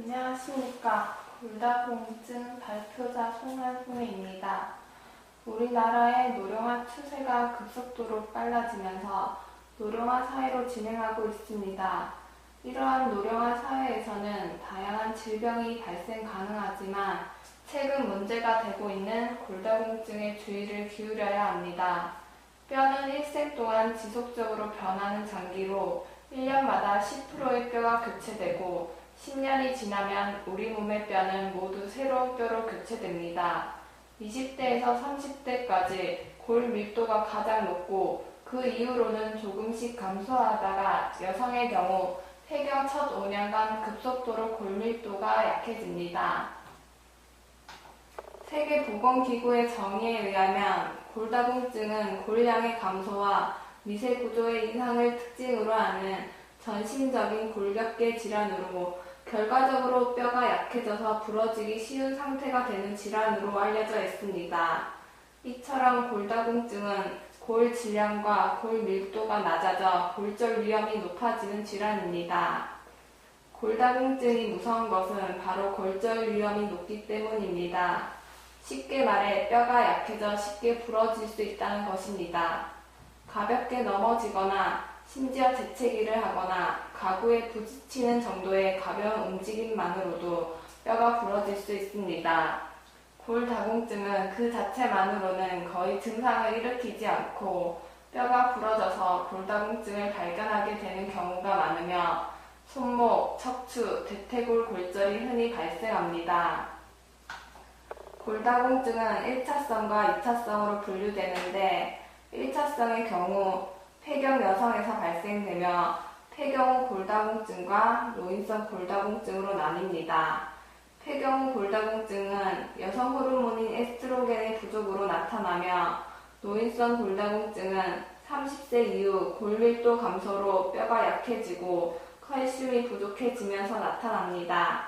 안녕하십니까. 골다공증 발표자 송한송입니다. 우리나라의 노령화 추세가 급속도로 빨라지면서 노령화 사회로 진행하고 있습니다. 이러한 노령화 사회에서는 다양한 질병이 발생 가능하지만 최근 문제가 되고 있는 골다공증에 주의를 기울여야 합니다. 뼈는 일생 동안 지속적으로 변하는 장기로 1년마다 10%의 뼈가 교체되고 10년이 지나면 우리 몸의 뼈는 모두 새로운 뼈로 교체됩니다. 20대에서 30대까지 골 밀도가 가장 높고 그 이후로는 조금씩 감소하다가 여성의 경우 폐경 첫 5년간 급속도로 골 밀도가 약해집니다. 세계보건기구의 정의에 의하면 골다공증은 골량의 감소와 미세 구조의 이상을 특징으로 하는 전신적인 골격계 질환으로 결과적으로 뼈가 약해져서 부러지기 쉬운 상태가 되는 질환으로 알려져 있습니다. 이처럼 골다공증은 골 질량과 골 밀도가 낮아져 골절 위험이 높아지는 질환입니다. 골다공증이 무서운 것은 바로 골절 위험이 높기 때문입니다. 쉽게 말해 뼈가 약해져 쉽게 부러질 수 있다는 것입니다. 가볍게 넘어지거나 심지어 재채기를 하거나 가구에 부딪히는 정도의 가벼운 움직임만으로도 뼈가 부러질 수 있습니다. 골다공증은 그 자체만으로는 거의 증상을 일으키지 않고 뼈가 부러져서 골다공증을 발견하게 되는 경우가 많으며 손목, 척추, 대퇴골 골절이 흔히 발생합니다. 골다공증은 1차성과 2차성으로 분류되는데 1차성의 경우 폐경 여성에서 발생되며 폐경 후 골다공증과 노인성 골다공증으로 나뉩니다. 폐경 후 골다공증은 여성 호르몬인 에스트로겐의 부족으로 나타나며 노인성 골다공증은 30세 이후 골밀도 감소로 뼈가 약해지고 칼슘이 부족해지면서 나타납니다.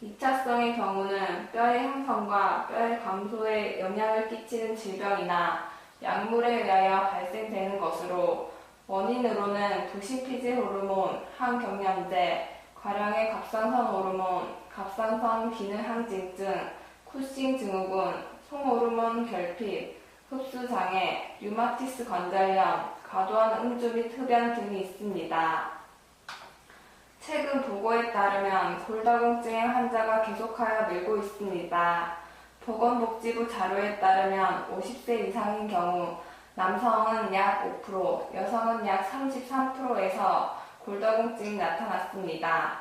2차성의 경우는 뼈의 형성과 뼈의 감소에 영향을 끼치는 질병이나 약물에 의하여 발생되는 것으로 원인으로는 부신피질 호르몬, 항경련제, 과량의 갑상선 호르몬, 갑상선 기능 항진증, 쿠싱 증후군, 송호르몬 결핍, 흡수장애, 류마티스 관절염, 과도한 음주 및 흡연 등이 있습니다. 최근 보고에 따르면 골다공증의 환자가 계속하여 늘고 있습니다. 보건복지부 자료에 따르면 50세 이상인 경우 남성은 약 5%, 여성은 약 33%에서 골다공증이 나타났습니다.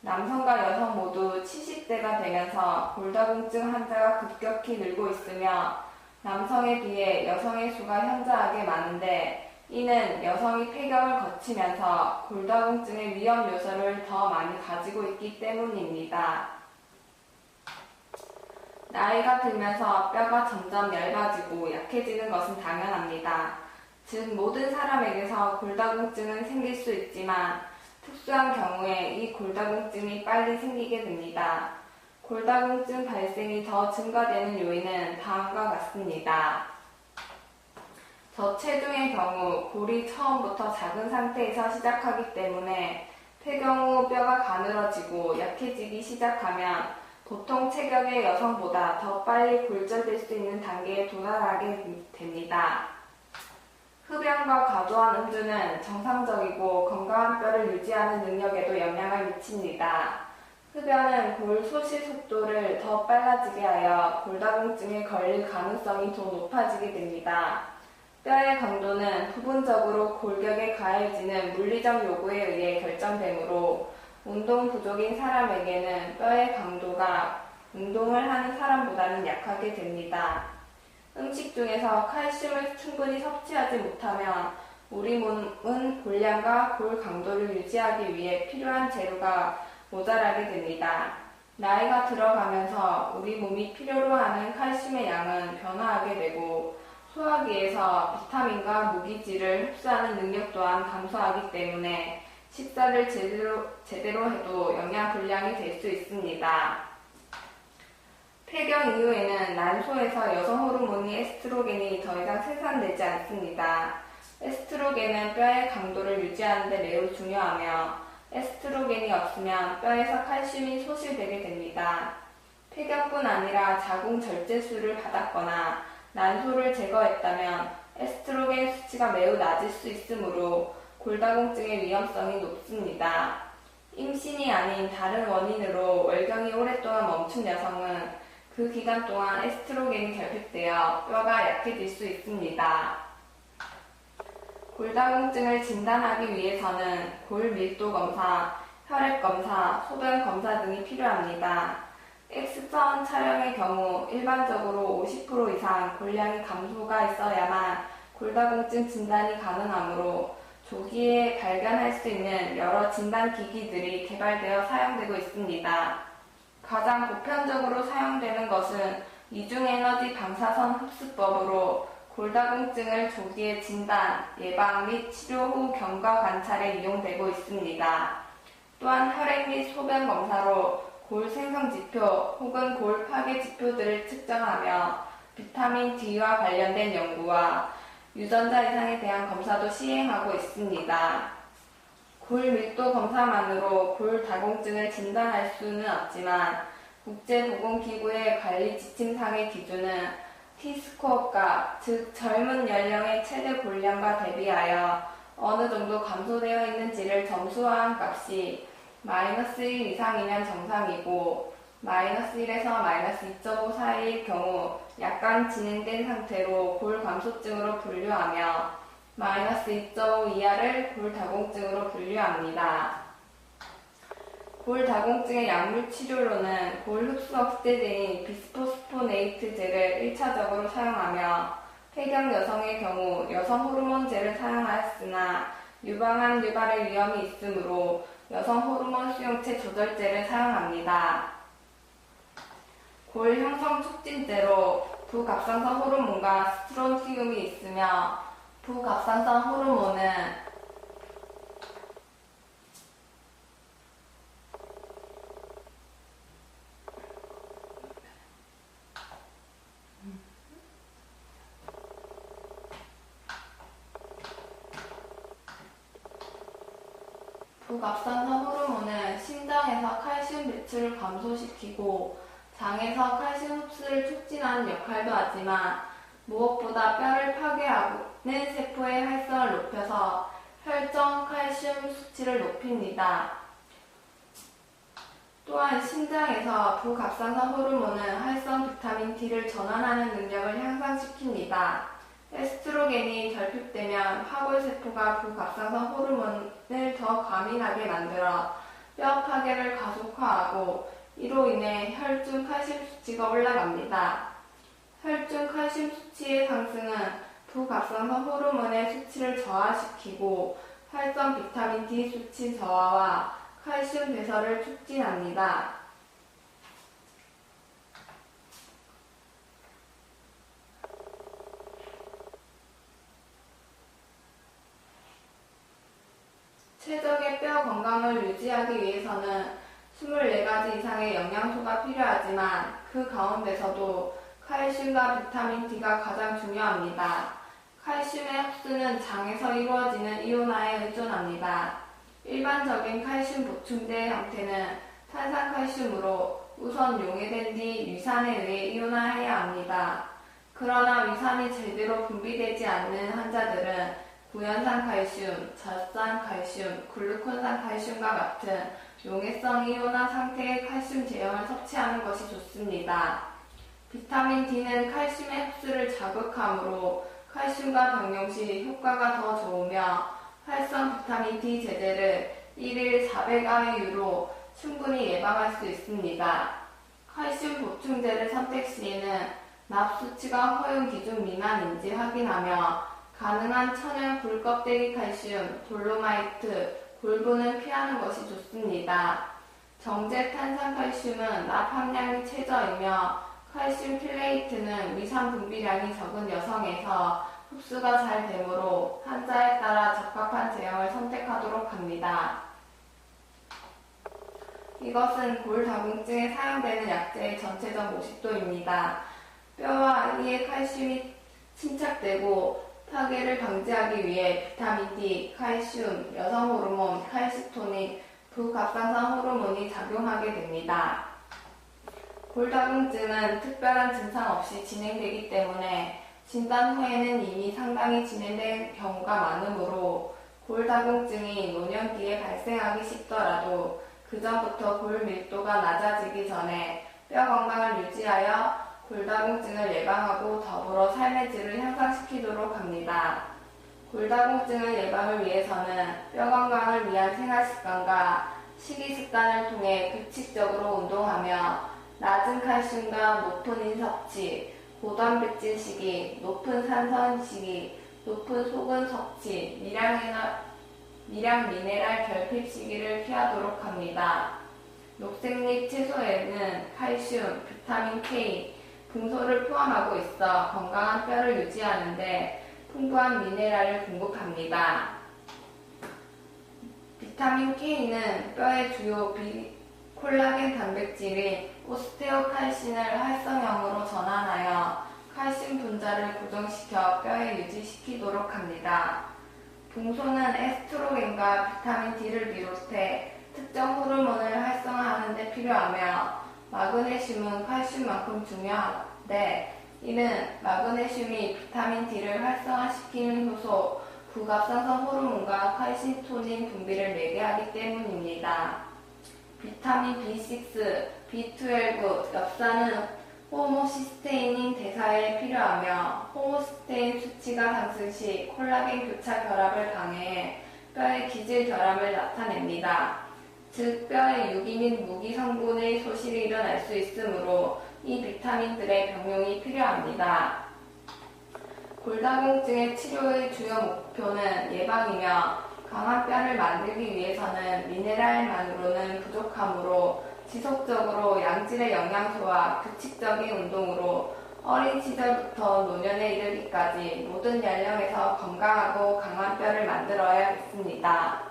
남성과 여성 모두 70대가 되면서 골다공증 환자가 급격히 늘고 있으며 남성에 비해 여성의 수가 현저하게 많은데 이는 여성이 폐경을 거치면서 골다공증의 위험 요소를 더 많이 가지고 있기 때문입니다. 나이가 들면서 뼈가 점점 얇아지고 약해지는 것은 당연합니다. 즉 모든 사람에게서 골다공증은 생길 수 있지만 특수한 경우에 이 골다공증이 빨리 생기게 됩니다. 골다공증 발생이 더 증가되는 요인은 다음과 같습니다. 저체중의 경우 골이 처음부터 작은 상태에서 시작하기 때문에 폐경 후 뼈가 가늘어지고 약해지기 시작하면 보통 체격의 여성보다 더 빨리 골절될 수 있는 단계에 도달하게 됩니다. 흡연과 과도한 음주는 정상적이고 건강한 뼈를 유지하는 능력에도 영향을 미칩니다. 흡연은 골 소실 속도를 더 빨라지게 하여 골다공증에 걸릴 가능성이 더 높아지게 됩니다. 뼈의 강도는 부분적으로 골격에 가해지는 물리적 요구에 의해 결정되므로 운동 부족인 사람에게는 뼈의 강도가 운동을 하는 사람보다는 약하게 됩니다. 음식 중에서 칼슘을 충분히 섭취하지 못하면 우리 몸은 골량과 골 강도를 유지하기 위해 필요한 재료가 모자라게 됩니다. 나이가 들어가면서 우리 몸이 필요로 하는 칼슘의 양은 변화하게 되고 소화기에서 비타민과 무기질을 흡수하는 능력 또한 감소하기 때문에 식사를 제대로 해도 영양 불량이 될 수 있습니다. 폐경 이후에는 난소에서 여성 호르몬인 에스트로겐이 더 이상 생산되지 않습니다. 에스트로겐은 뼈의 강도를 유지하는 데 매우 중요하며 에스트로겐이 없으면 뼈에서 칼슘이 소실되게 됩니다. 폐경뿐 아니라 자궁 절제술을 받았거나 난소를 제거했다면 에스트로겐 수치가 매우 낮을 수 있으므로 골다공증의 위험성이 높습니다. 임신이 아닌 다른 원인으로 월경이 오랫동안 멈춘 여성은 그 기간 동안 에스트로겐이 결핍되어 뼈가 약해질 수 있습니다. 골다공증을 진단하기 위해서는 골 밀도 검사, 혈액 검사, 소변 검사 등이 필요합니다. X선 촬영의 경우 일반적으로 50% 이상 골량이 감소가 있어야만 골다공증 진단이 가능하므로 조기에 발견할 수 있는 여러 진단 기기들이 개발되어 사용되고 있습니다. 가장 보편적으로 사용되는 것은 이중에너지 방사선 흡수법으로 골다공증을 조기에 진단, 예방 및 치료 후 경과 관찰에 이용되고 있습니다. 또한 혈액 및 소변 검사로 골 생성 지표 혹은 골 파괴 지표들을 측정하며 비타민 D와 관련된 연구와 유전자 이상에 대한 검사도 시행하고 있습니다. 골 밀도 검사만으로 골다공증을 진단할 수는 없지만 국제보건기구의 관리 지침상의 기준은 T-스코어가, 즉 젊은 연령의 최대 골량과 대비하여 어느 정도 감소되어 있는지를 점수화한 값이 -1 이상이면 정상이고 -1에서 -2.5 사이일 경우 약간 진행된 상태로 골감소증으로 분류하며 -2.5 이하를 골다공증으로 분류합니다. 골다공증의 약물 치료로는 골 흡수 억제제인 비스포스포네이트제를 1차적으로 사용하며 폐경 여성의 경우 여성 호르몬제를 사용하였으나 유방암 유발의 위험이 있으므로 여성 호르몬 수용체 조절제를 사용합니다. 골 형성 촉진제로 부갑상선 호르몬과 스트론티움이 있으며 부갑상선 호르몬은 부갑상선 호르몬은 심장에서 칼슘 배출을 감소시키고 장에서 칼슘 흡수를 촉진하는 역할도 하지만 무엇보다 뼈를 파괴하는 세포의 활성을 높여서 혈전 칼슘 수치를 높입니다. 또한 심장에서 부갑상선 호르몬은 활성 비타민 D를 전환하는 능력을 향상시킵니다. 에스트로겐이 결핍되면 화골세포가 부갑상선 호르몬을 더 과민하게 만들어 뼈 파괴를 가속화하고 이로 인해 혈중 칼슘 수치가 올라갑니다. 혈중 칼슘 수치의 상승은 부갑상선 호르몬의 수치를 저하시키고 활성 비타민 D 수치 저하와 칼슘 배설을 촉진합니다. 최적의 뼈 건강을 유지하기 위해서는 24가지 이상의 영양소가 필요하지만 그 가운데서도 칼슘과 비타민 D가 가장 중요합니다. 칼슘의 흡수는 장에서 이루어지는 이온화에 의존합니다. 일반적인 칼슘 보충제의 형태는 탄산칼슘으로 우선 용해된 뒤 위산에 의해 이온화해야 합니다. 그러나 위산이 제대로 분비되지 않는 환자들은 구연산 칼슘, 젖산 칼슘, 글루콘산 칼슘과 같은 용해성 이온화 상태의 칼슘 제형을 섭취하는 것이 좋습니다. 비타민 D는 칼슘의 흡수를 자극하므로 칼슘과 병용 시 효과가 더 좋으며 활성 비타민 D 제제를 1일 400IU로 충분히 예방할 수 있습니다. 칼슘 보충제를 선택 시에는 납 수치가 허용 기준 미만인지 확인하며 가능한 천연 굴껍데기 칼슘, 돌로마이트, 골분은 피하는 것이 좋습니다. 정제 탄산칼슘은 납 함량이 최저이며 칼슘 킬레이트는 위산 분비량이 적은 여성에서 흡수가 잘 되므로 환자에 따라 적합한 제형을 선택하도록 합니다. 이것은 골다공증에 사용되는 약제의 전체적 모식도입니다. 뼈와 이에 칼슘이 침착되고 파괴를 방지하기 위해 비타민 D, 칼슘, 여성 호르몬, 칼시토닌, 부갑상선 호르몬이 작용하게 됩니다. 골다공증은 특별한 증상 없이 진행되기 때문에 진단 후에는 이미 상당히 진행된 경우가 많으므로 골다공증이 노년기에 발생하기 쉽더라도 그 전부터 골 밀도가 낮아지기 전에 뼈 건강을 유지하여 골다공증을 예방하고 더불어 삶의 질을 향상시키도록 합니다. 골다공증을 예방을 위해서는 뼈 건강을 위한 생활습관과 식이습관을 통해 규칙적으로 운동하며 낮은 칼슘과 높은 인 섭취, 고단백질 식이, 높은 산선 식이, 높은 소금 섭취, 미량 미네랄 결핍 시기를 피하도록 합니다. 녹색잎 채소에는 칼슘, 비타민 K, 금소를 포함하고 있어 건강한 뼈를 유지하는 데 풍부한 미네랄을 공급합니다. 비타민 K는 뼈의 주요 콜라겐 단백질인 오스테오칼신을 활성형으로 전환하여 칼슘 분자를 고정시켜 뼈에 유지시키도록 합니다. 붕소는 에스트로겐과 비타민 D를 비롯해 특정 호르몬을 활성화하는 데 필요하며 마그네슘은 칼슘만큼 중요한데 이는 마그네슘이 비타민 D를 활성화시키는 효소 부갑상선 호르몬과 칼시토닌 분비를 매개하기 때문입니다. 비타민 B6, B12, 엽산은 호모시스테인인 대사에 필요하며 호모시스테인 수치가 상승 시 콜라겐 교차 결합을 방해해 뼈의 기질 결함을 나타냅니다. 즉 뼈의 유기 및 무기 성분의 소실이 일어날 수 있으므로 이 비타민들의 병용이 필요합니다. 골다공증의 치료의 주요 목표는 예방이며 강한 뼈를 만들기 위해서는 미네랄만으로는 부족하므로 지속적으로 양질의 영양소와 규칙적인 운동으로 어린 시절부터 노년에 이르기까지 모든 연령에서 건강하고 강한 뼈를 만들어야겠습니다.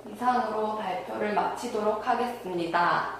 이상으로 발표를 마치도록 하겠습니다.